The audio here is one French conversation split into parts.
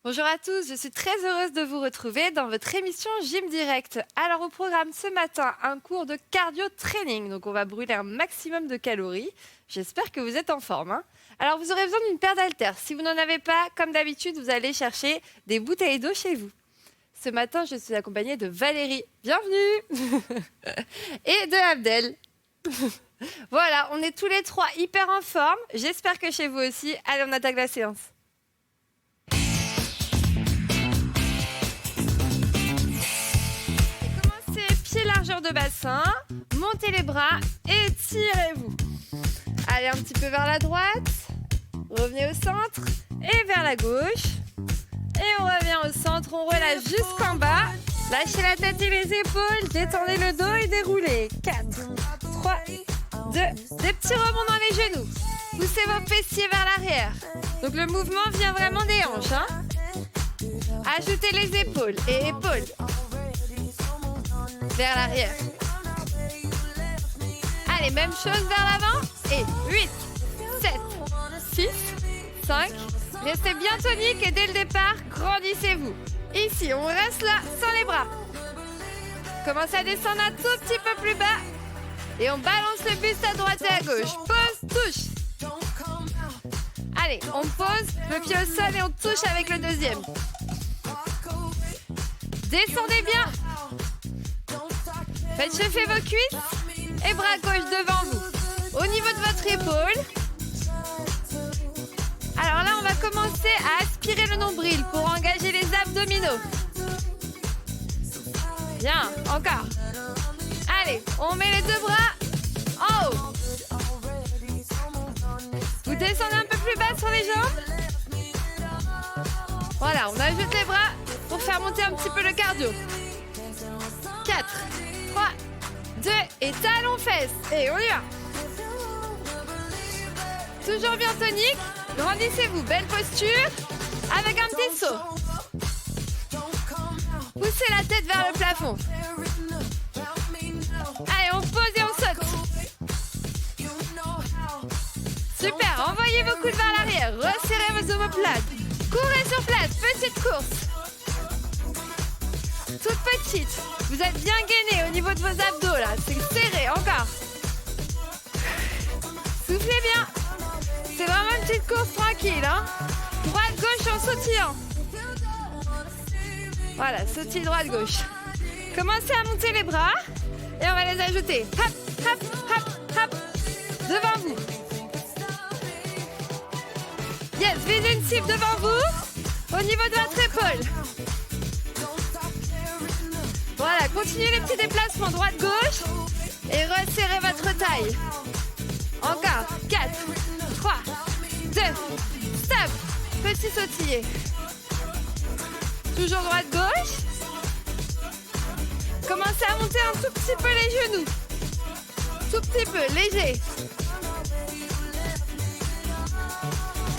Bonjour à tous, je suis très heureuse de vous retrouver dans votre émission Gym Direct. Alors au programme ce matin, un cours de cardio training, donc on va brûler un maximum de calories. J'espère que vous êtes en forme, hein. Alors vous aurez besoin d'une paire d'haltères. Si vous n'en avez pas, comme d'habitude, vous allez chercher des bouteilles d'eau chez vous. Ce matin, je suis accompagnée de Valérie, bienvenue, et de Abdel. Voilà, on est tous les trois hyper en forme. J'espère que chez vous aussi. Allez, on attaque la séance. Largeur de bassin, montez les bras et tirez-vous. Allez un petit peu vers la droite, revenez au centre et vers la gauche. Et on revient au centre, on relâche jusqu'en bas. Lâchez la tête et les épaules, détendez le dos et déroulez. 4, 3, 2, des petits rebonds dans les genoux. Poussez vos fessiers vers l'arrière. Donc le mouvement vient vraiment des hanches, hein. Ajoutez les épaules et épaules. Vers l'arrière. Allez, même chose vers l'avant. Et 8, 7, 6, 5. Restez bien tonique et dès le départ, grandissez-vous. Ici, on reste là, sans les bras. Commencez à descendre un tout petit peu plus bas. Et on balance le buste à droite et à gauche. Pose, touche. Allez, on pose, le pied au sol et on touche avec le deuxième. Descendez bien. Faites chauffer vos cuisses et bras gauche devant vous. Au niveau de votre épaule. Alors là, on va commencer à aspirer le nombril pour engager les abdominaux. Bien, encore. Allez, on met les deux bras en haut. Vous descendez un peu plus bas sur les jambes. Voilà, on ajoute les bras pour faire monter un petit peu le cardio. 4, 3, 2 et talons fesses. Et on y va. Toujours bien tonique. Grandissez-vous. Belle posture. Avec un petit saut. Poussez la tête vers le plafond. Allez, on pose et on saute. Super. Envoyez vos coudes vers l'arrière. Resserrez vos omoplates. Courez sur place. Petite course. Toute petite. Vous êtes bien gainé au niveau de vos abdos là. C'est serré, encore. Soufflez bien. C'est vraiment une petite course tranquille, hein. Droite, gauche en sautillant. Voilà, sautille droite, gauche. Commencez à monter les bras. Et on va les ajouter. Hop, hop, hop, hop. Devant vous. Yes, visez une cible devant vous. Au niveau de votre épaule. Voilà, continuez les petits déplacements droite-gauche et resserrez votre taille. Encore, 4, 3, 2, stop. Petit sautillé. Toujours droite-gauche. Commencez à monter un tout petit peu les genoux. Tout petit peu, léger.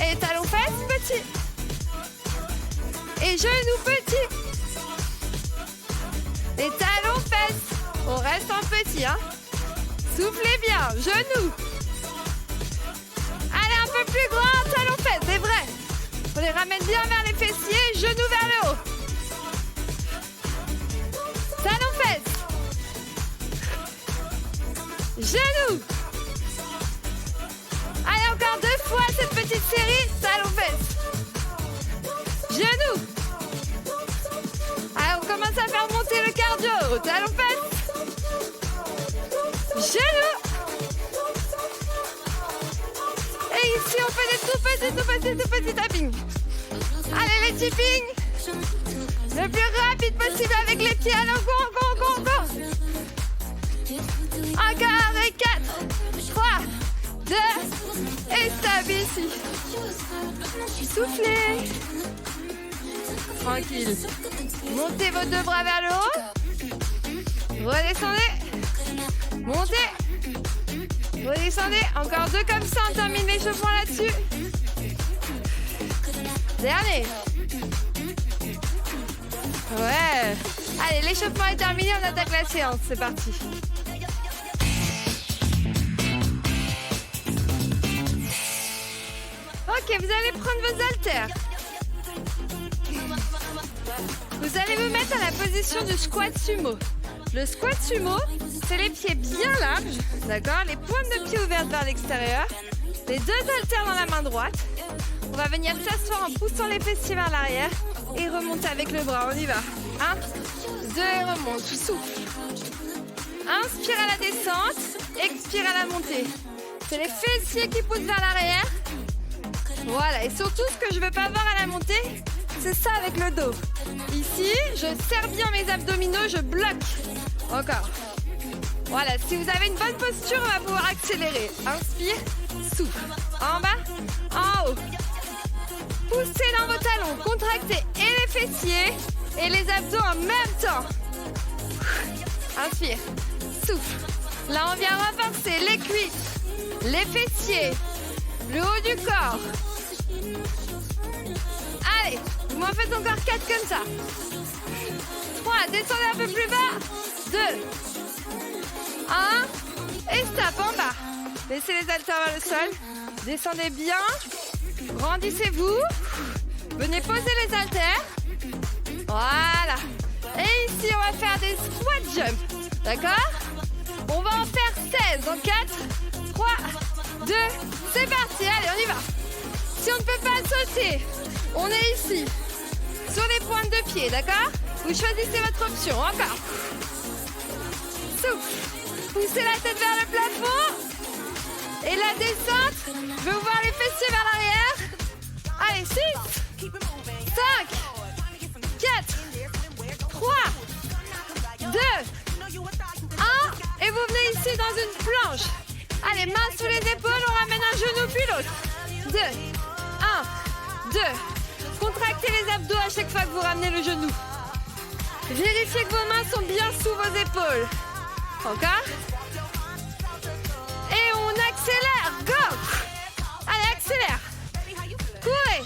Et talons fesses, petit. Et genoux, petit. Les talons fesses. On reste en petit, hein. Soufflez bien. Genoux. Allez, un peu plus grand. Talons fesses, c'est vrai. On les ramène bien vers les fessiers. Genoux vers le haut. Talons fesses. Genoux. Allez, encore 2 fois cette petite série. Talons fesses. Genoux. Allez, on commence à faire monter le cardio. Talons fesses. Genoux. Et ici, on fait des tout petits tapping. Allez, les tipping. Le plus rapide possible avec les pieds. Alors, go. Encore, et 4, 3, 2, et stop ici. Soufflez. Tranquille. Montez vos 2 bras vers le haut. Redescendez. Montez. Redescendez. Encore 2 comme ça. On termine l'échauffement là-dessus. Dernier. Ouais. Allez, l'échauffement est terminé. On attaque la séance. C'est parti. Ok, vous allez prendre vos haltères. Vous allez vous mettre à la position du squat sumo. Le squat sumo, c'est les pieds bien larges, d'accord? Les pointes de pied ouvertes vers l'extérieur. Les deux haltères dans la main droite. On va venir s'asseoir en poussant les fessiers vers l'arrière et remonter avec le bras. On y va. 1, 2 et remonte. Souffle. Inspire à la descente, expire à la montée. C'est les fessiers qui poussent vers l'arrière. Voilà, et surtout ce que je ne veux pas voir à la montée, c'est ça avec le dos. Ici, je serre bien mes abdominaux, je bloque. Encore. Voilà, si vous avez une bonne posture, on va pouvoir accélérer. Inspire, souffle. En bas, en haut. Poussez dans vos talons, contractez et les fessiers et les abdos en même temps. Inspire, souffle. Là, on vient renforcer les cuisses, les fessiers, le haut du corps. Allez, vous m'en faites encore 4 comme ça. 3, descendez un peu plus bas. 2, 1, et stop en bas. Laissez les haltères vers le sol. Descendez bien. Grandissez-vous. Venez poser les haltères. Voilà. Et ici, on va faire des squat jumps. D'accord? On va en faire 16 en 4, 3, 2, c'est parti. Allez, on y va. Si on ne peut pas sauter, on est ici, sur les pointes de pied, d'accord? Vous choisissez votre option. Encore. Souffle. Poussez la tête vers le plafond. Et la descente. Je veux voir les fessiers vers l'arrière. Allez, 6, 5, 4, 3, 2, 1. Et vous venez ici dans une planche. Allez, main sous les épaules, on ramène un genou puis l'autre. 2, 1, 2. Contractez les abdos à chaque fois que vous ramenez le genou. Vérifiez que vos mains sont bien sous vos épaules. Encore. Et on accélère. Go. Allez, accélère. Courez.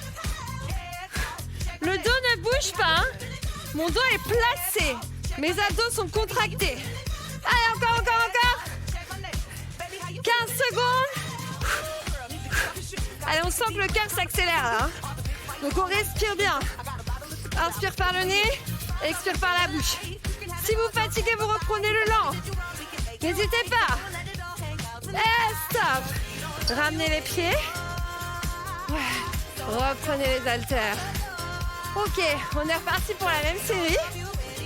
Le dos ne bouge pas. Hein. Mon dos est placé. Mes abdos sont contractés. Allez, encore. 15 secondes. Allez, on sent que le cœur s'accélère là. Hein. Donc on respire bien. Inspire par le nez, expire par la bouche. Si vous fatiguez, vous reprenez le lent. N'hésitez pas. Et stop. Ramenez les pieds. Ouais. Reprenez les haltères. Ok, on est reparti pour la même série.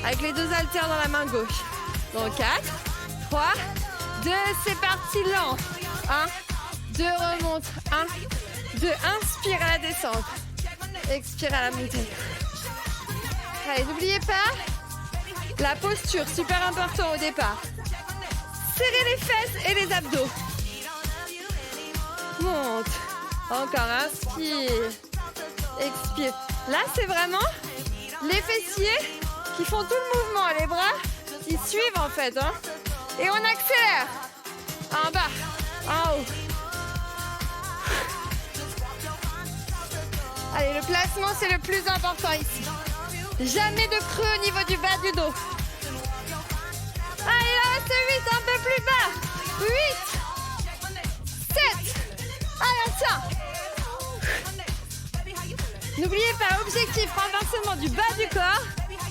Avec les deux haltères dans la main gauche. Donc 4, 3, 2, c'est parti, lent. 1, 2, remonte. 1, 2, inspire à la descente. Expire à la montée. Allez, n'oubliez pas la posture, super important au départ. Serrez les fesses et les abdos. Monte. Encore, inspire. Expire. Là, c'est vraiment les fessiers qui font tout le mouvement. Les bras, ils suivent en fait. Hein. Et on accélère. En bas, en haut. Allez, le placement, c'est le plus important ici. Jamais de creux au niveau du bas du dos. Allez, là, c'est 8, un peu plus bas. 8, 7. Allez, on tient. N'oubliez pas, objectif, renversement du bas du corps,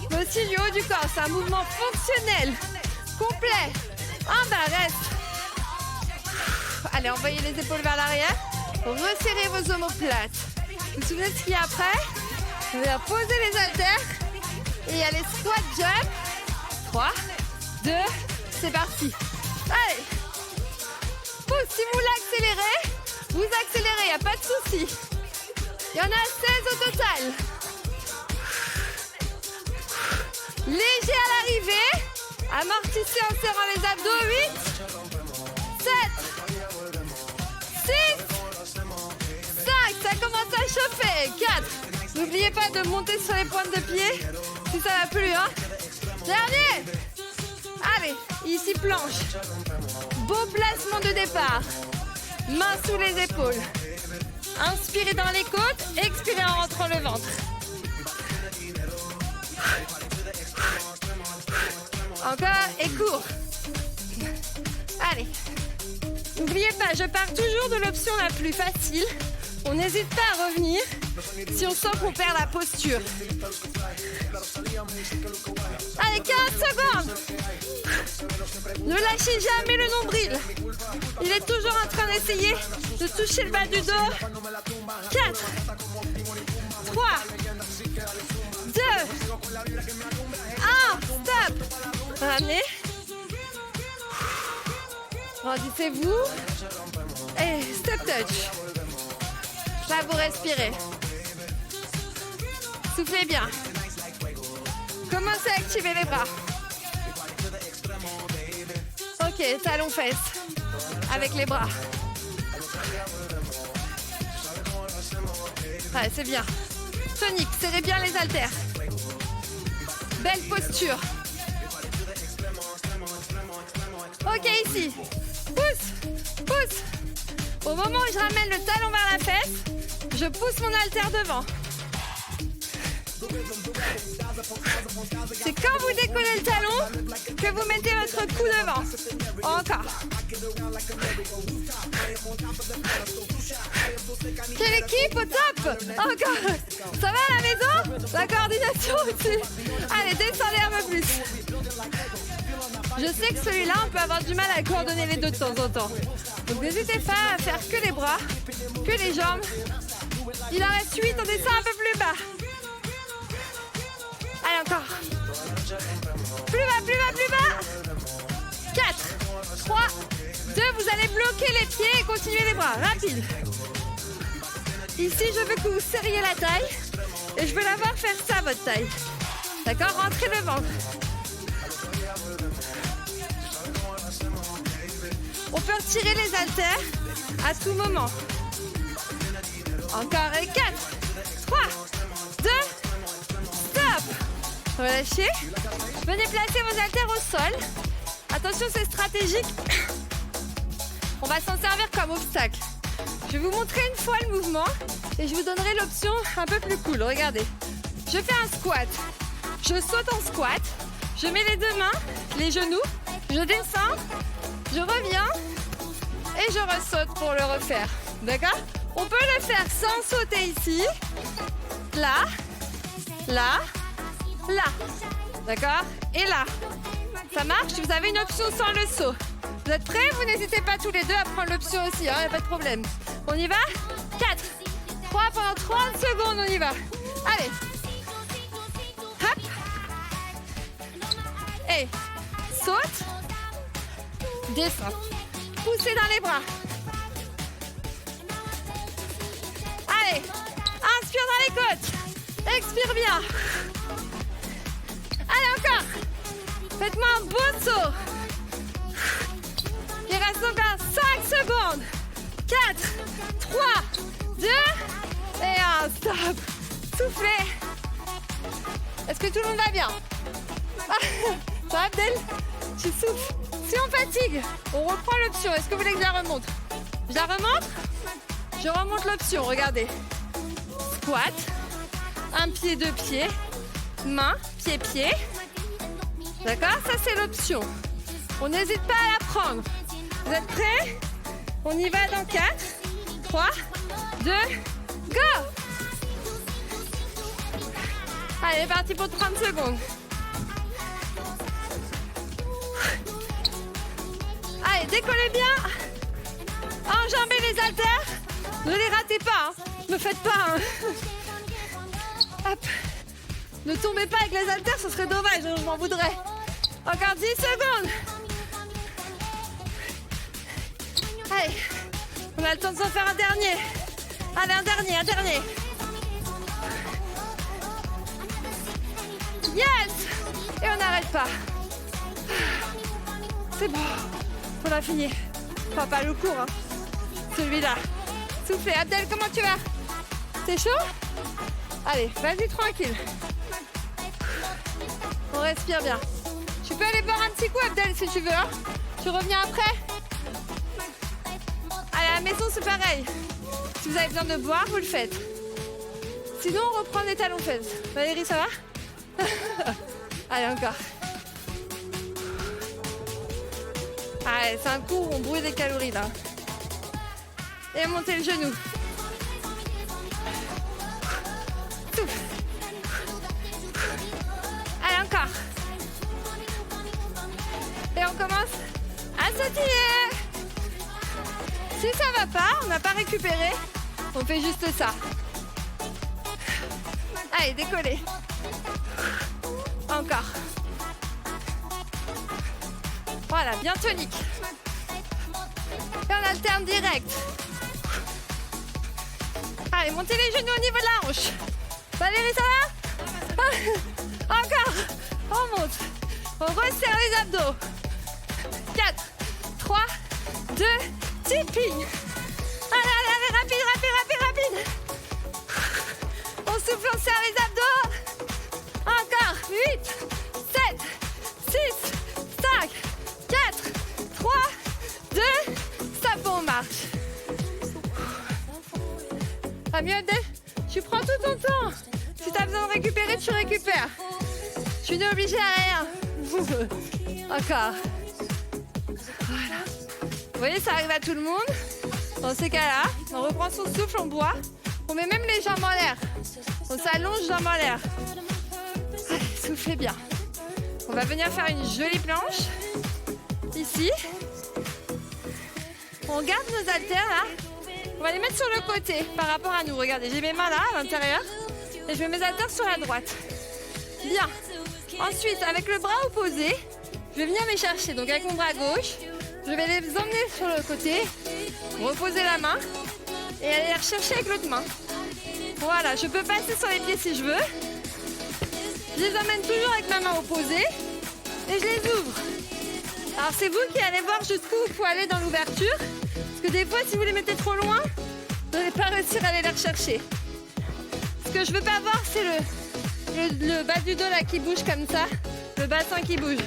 mais aussi du haut du corps. C'est un mouvement fonctionnel, complet. En bas, reste. Allez, envoyez les épaules vers l'arrière. Resserrez vos omoplates. Vous vous souvenez de ce qu'il y a après? On va poser les haltères. Et il y a les squat jump. 3, 2, c'est parti. Allez. Pousse, si vous l'accélérez, vous accélérez, il n'y a pas de souci. Il y en a 16 au total. Léger à l'arrivée. Amortissez en serrant les abdos. 8, 7, 6, 5. Ça commence à chauffer. 4. N'oubliez pas de monter sur les pointes de pied si ça va plus. Hein. Dernier. Allez, ici planche. Beau placement de départ. Main sous les épaules. Inspirez dans les côtes, expirez en rentrant le ventre. Encore et court. Allez. N'oubliez pas, je pars toujours de l'option la plus facile On n'hésite pas à revenir si on sent qu'on perd la posture. Allez, 15 secondes. Ne lâchez jamais le nombril. Il est toujours en train d'essayer de toucher le bas du dos. 4, 3, 2, 1, stop. Ramenez. Grandissez-vous. Et step touch. Là, vous respirez. Soufflez bien. Commencez à activer les bras. Ok, talons fesses. Avec les bras. Ouais, c'est bien. Tonique, serrez bien les haltères. Belle posture. Ok, ici. Pousse, pousse. Au moment où je ramène le talon vers la fesse, je pousse mon haltère devant. C'est quand vous décollez le talon que vous mettez votre cou devant. Encore. Quelle équipe au top. Encore. Ça va à la maison? La coordination aussi. Allez, descendez un peu plus. Je sais que celui-là, on peut avoir du mal à coordonner les deux de temps en temps. Donc n'hésitez pas à faire que les bras, que les jambes. Il en reste 8, on descend un peu plus bas. Allez, encore. Plus bas, plus bas, plus bas. 4, 3, 2, vous allez bloquer les pieds et continuer les bras. Rapide. Ici, je veux que vous serriez la taille. Et je veux la voir faire ça, votre taille. D'accord? Rentrez le ventre. On peut retirer les haltères à tout moment. Encore. Et 4, 3, 2, stop. Relâchez. Venez placer vos haltères au sol. Attention, c'est stratégique. On va s'en servir comme obstacle. Je vais vous montrer une fois le mouvement et je vous donnerai l'option un peu plus cool. Regardez. Je fais un squat. Je saute en squat. Je mets les deux mains, les genoux. Je descends. Je reviens. Et je ressaute pour le refaire. D'accord? On peut le faire sans sauter ici. Là. Là. Là. D'accord? Et là. Ça marche? Vous avez une option sans le saut. Vous êtes prêts? Vous n'hésitez pas tous les deux à prendre l'option aussi. Hein, y a pas de problème. On y va? 4, 3, pendant 30 secondes, on y va. Allez. Hop. Et saute. Descends. Poussez dans les bras. Allez. Inspire dans les côtes. Expire bien. Allez, encore. Faites-moi un beau saut. Il reste encore 5 secondes. 4, 3, 2 et 1. Stop. Soufflez. Est-ce que tout le monde va bien? Ça va, Abdel? Tu souffles. Si on fatigue, on reprend l'option. Est-ce que vous voulez que je la remonte? Je la remonte? Je remonte l'option. Regardez. Squat. Un pied, deux pieds. Main, pied, pied. D'accord? Ça, c'est l'option. On n'hésite pas à la prendre. Vous êtes prêts? On y va dans 4, 3, 2, go! Allez, parti pour 30 secondes. Allez, décollez bien. Enjambez les haltères. Ne les ratez pas. Hein. Ne faites pas. Hein. Hop. Ne tombez pas avec les haltères, ce serait dommage. Je m'en voudrais. Encore 10 secondes. Allez. On a le temps de s'en faire un dernier. Allez, un dernier. Yes! Et on n'arrête pas. C'est bon. On a fini. Enfin, pas le cours, hein. Celui-là. Soufflez. Abdel, comment tu vas? T'es chaud? Allez, vas-y tranquille. On respire bien. Tu peux aller boire un petit coup, Abdel, si tu veux. Hein. Tu reviens après? Allez, à la maison, c'est pareil. Si vous avez besoin de boire, vous le faites. Sinon, on reprend des talons fesses. Valérie, ça va? Allez, encore. Allez, c'est un cours où on brûle des calories, là. Et montez le genou. Si ça va pas, on n'a pas récupéré, on fait juste ça. Allez, décollez. Encore. Voilà, bien tonique. Et on alterne direct. Allez, montez les genoux au niveau de la hanche. Valérie, ça va? Encore. On monte. On resserre les abdos. 4, 3, 2, tipping. Allez, rapide. On souffle, on serre les abdos. Encore. 8, 7, 6, 5, 4, 3, 2, stop, on marche. Pas mieux, Abdel? Tu prends tout ton temps. Si tu as besoin de récupérer, tu récupères. Tu n'es obligé à rien. Encore. Voilà. Vous voyez, ça arrive à tout le monde. Dans ces cas-là, on reprend son souffle, on boit. On met même les jambes en l'air. On s'allonge, jambes en l'air. Allez, soufflez bien. On va venir faire une jolie planche. Ici. On garde nos haltères là. On va les mettre sur le côté par rapport à nous. Regardez, j'ai mes mains là à l'intérieur. Et je mets mes haltères sur la droite. Bien. Ensuite, avec le bras opposé, je vais venir les chercher. Donc avec mon bras gauche, je vais les emmener sur le côté, reposer la main et aller les rechercher avec l'autre main. Voilà, je peux passer sur les pieds si je veux. Je les emmène toujours avec ma main opposée et je les ouvre. Alors c'est vous qui allez voir jusqu'où il faut aller dans l'ouverture. Parce que des fois, si vous les mettez trop loin, vous n'allez pas réussir à aller les rechercher. Ce que je veux pas voir, c'est le bas du dos là qui bouge comme ça. Le bassin qui bouge.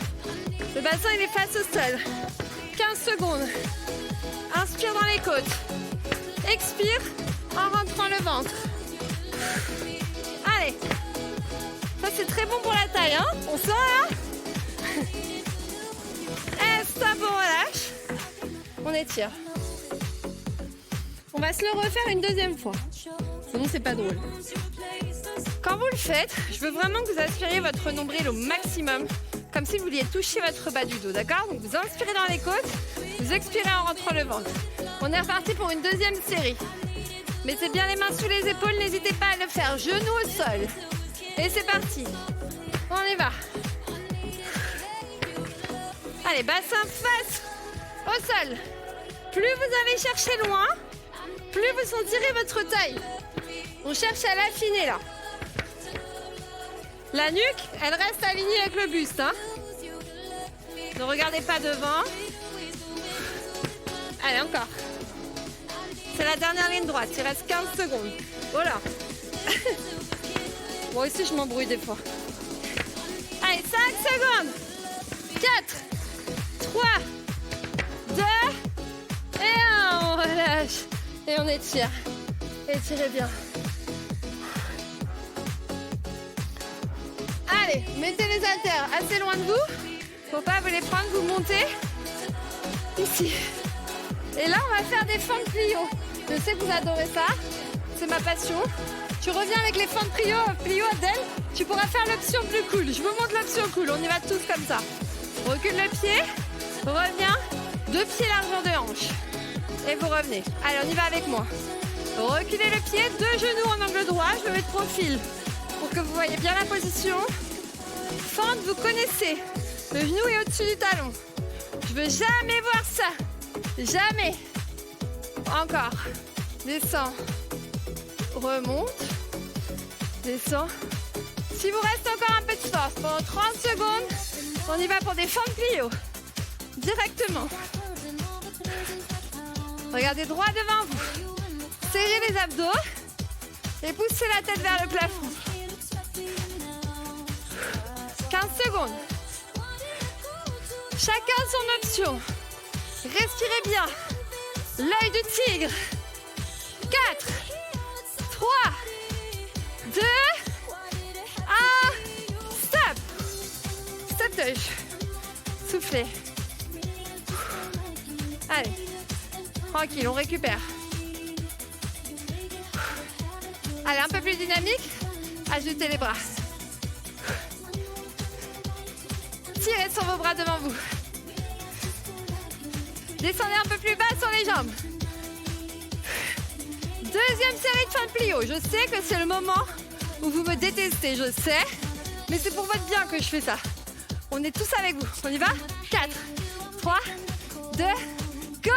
Le bassin, il est face au sol. 15 secondes. Inspire dans les côtes. Expire en rentrant le ventre. Allez. Ça, c'est très bon pour la taille, hein? On sent là? Et stop, on relâche. On étire. On va se le refaire une deuxième fois. Sinon, c'est pas drôle. Quand vous le faites, je veux vraiment que vous aspiriez votre nombril au maximum, comme si vous vouliez toucher votre bas du dos, d'accord? Donc vous inspirez dans les côtes, vous expirez en rentrant le ventre. On est reparti pour une deuxième série. Mettez bien les mains sous les épaules, n'hésitez pas à le faire. Genoux au sol. Et c'est parti. On y va. Allez, bassin face au sol. Plus vous allez chercher loin, plus vous sentirez votre taille. On cherche à l'affiner là. La nuque, elle reste alignée avec le buste. Hein. Ne regardez pas devant. Allez, encore. C'est la dernière ligne droite. Il reste 15 secondes. Voilà. Moi aussi, je m'embrouille des fois. Allez, 5 secondes. 4, 3, 2 et 1. On relâche. Et on étire. Étirez bien. Allez, mettez les haltères assez loin de vous. Faut pas vous les prendre, vous montez. Ici. Et là, on va faire des fentes plio. Je sais que vous adorez ça. C'est ma passion. Tu reviens avec les fentes plio Abdel. Tu pourras faire l'option plus cool. Je vous montre l'option cool. On y va tous comme ça. Recule le pied. Reviens. 2 pieds largeur de hanche. Et vous revenez. Allez, on y va avec moi. Reculez le pied. 2 genoux en angle droit. Je me mets de profil pour que vous voyez bien la position. Fente, vous connaissez. Le genou est au-dessus du talon. Je veux jamais voir ça. Jamais. Encore. Descends. Remonte. Descends. Si vous restez encore un peu de force, pendant 30 secondes, on y va pour des fentes plio. Directement. Regardez droit devant vous. Serrez les abdos et poussez la tête vers le plafond. 15 secondes. Chacun son option. Respirez bien. L'œil du tigre. 4, 3, 2, 1. Stop. Stop d'œil. Soufflez. Allez. Tranquille, on récupère. Allez, un peu plus dynamique. Ajoutez les bras. Tirez sur vos bras devant vous. Descendez un peu plus bas sur les jambes. Deuxième série de fin de plio. Je sais que c'est le moment où vous me détestez, je sais. Mais c'est pour votre bien que je fais ça. On est tous avec vous. On y va? 4, 3, 2, go!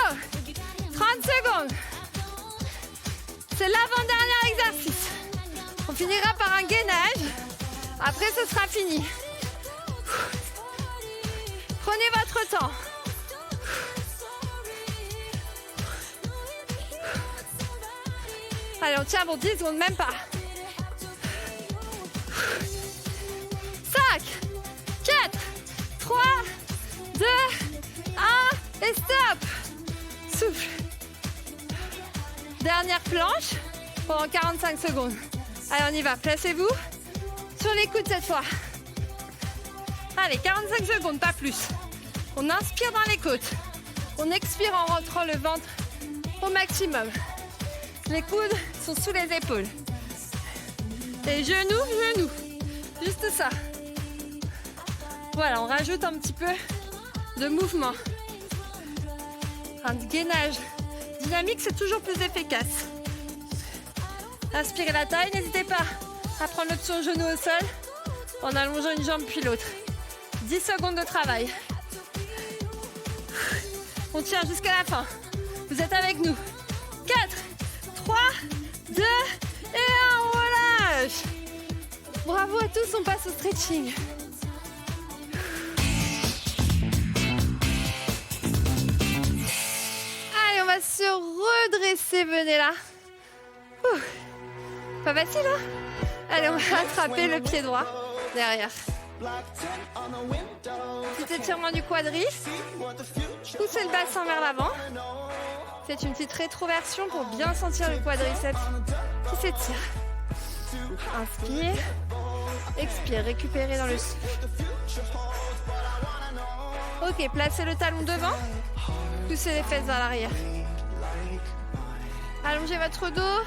30 secondes. C'est l'avant-dernier exercice. On finira par un gainage. Après, ce sera fini. Prenez votre temps. Allez, on tient pour 10 secondes, même pas. 5, 4, 3, 2, 1 et stop. Souffle. Dernière planche pendant 45 secondes. Allez, on y va. Placez-vous sur les coudes cette fois. Allez, 45 secondes, pas plus. On inspire dans les côtes. On expire en rentrant le ventre au maximum. Les coudes sont sous les épaules. Et genoux. Juste ça. Voilà, on rajoute un petit peu de mouvement. Un gainage dynamique, c'est toujours plus efficace. Inspirez la taille, n'hésitez pas à prendre l'option genou au sol en allongeant une jambe puis l'autre. 10 secondes de travail. On tient jusqu'à la fin. Vous êtes avec nous. 4, 3, 2 et 1, on relâche. Bravo à tous, on passe au stretching. Allez, on va se redresser, venez là. Ouh. Pas facile, hein? Allez, on va attraper le pied droit derrière. Petit étirement du quadri. Poussez le bassin vers l'avant. Faites une petite rétroversion pour bien sentir le quadriceps qui s'étire. Inspire. Expire, récupérez dans le souffle. Ok, placez le talon devant. Poussez les fesses vers l'arrière. Allongez votre dos.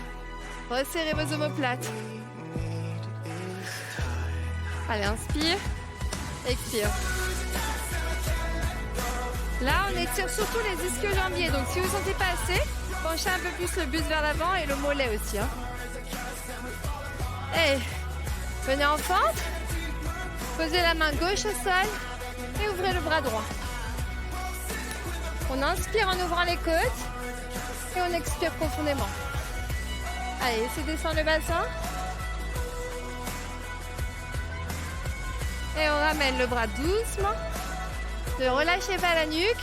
Resserrez vos omoplates. Allez, inspire. Expire. Là, on étire surtout les ischio-jambiers. Donc, si vous ne sentez pas assez, penchez un peu plus le buste vers l'avant et le mollet aussi. Et venez en fente. Posez la main gauche au sol et ouvrez le bras droit. On inspire en ouvrant les côtes et on expire profondément. Allez, laissez descendre le bassin. Et on ramène le bras doucement. Ne relâchez pas la nuque.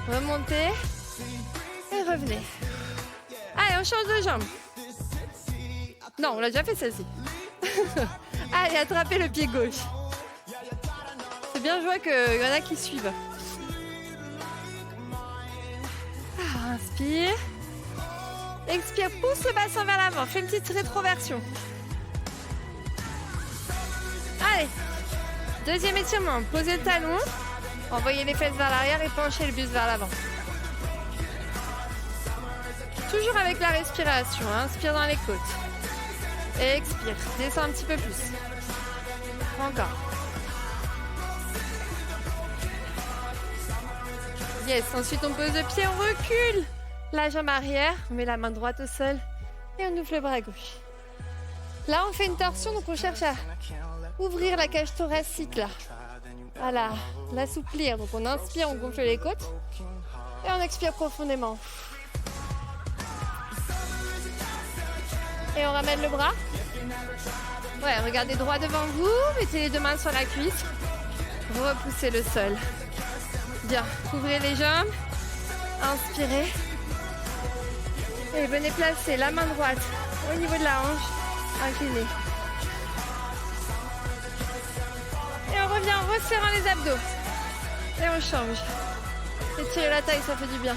Remontez. Et revenez. Allez, on change de jambe. Non, on l'a déjà fait celle-ci. Allez, attrapez le pied gauche. C'est bien, je vois qu'il y en a qui suivent. Inspire. Expire, pousse le bassin vers l'avant. Fais une petite rétroversion. Allez. Deuxième étirement. Posez le talon. Envoyez les fesses vers l'arrière et penchez le buste vers l'avant. Toujours avec la respiration. Inspire dans les côtes. Et expire. Descends un petit peu plus. Encore. Yes. Ensuite, on pose le pied, on recule. La jambe arrière. On met la main droite au sol. Et on ouvre le bras gauche. Là, on fait une torsion. Donc, on cherche à ouvrir la cage thoracique là. Voilà, l'assouplir. Donc on inspire, on gonfle les côtes. Et on expire profondément. Et on ramène le bras. Ouais, regardez droit devant vous. Mettez les deux mains sur la cuisse. Repoussez le sol. Bien, ouvrez les jambes. Inspirez. Et venez placer la main droite au niveau de la hanche. Inclinée. Et on revient en resserrant les abdos. Et on change. Étirez la taille, ça fait du bien.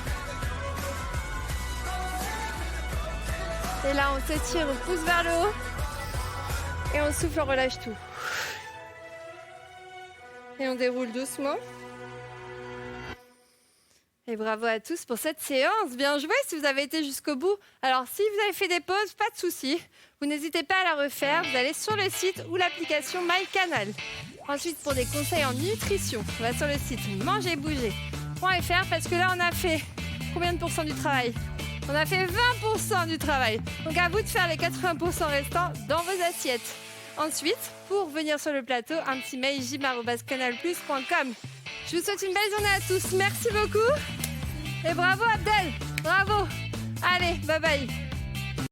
Et là, on s'étire, on pousse vers le haut. Et on souffle, on relâche tout. Et on déroule doucement. Et bravo à tous pour cette séance. Bien joué si vous avez été jusqu'au bout. Alors, si vous avez fait des pauses, pas de souci. Vous n'hésitez pas à la refaire. Vous allez sur le site ou l'application MyCanal. Ensuite, pour des conseils en nutrition, on va sur le site mangerbouger.fr parce que là, on a fait combien de pourcents du travail? On a fait 20% du travail. Donc à vous de faire les 80% restants dans vos assiettes. Ensuite, pour venir sur le plateau, un petit mail gym@canalplus.com. Je vous souhaite une belle journée à tous. Merci beaucoup. Et bravo Abdel. Bravo. Allez, bye bye.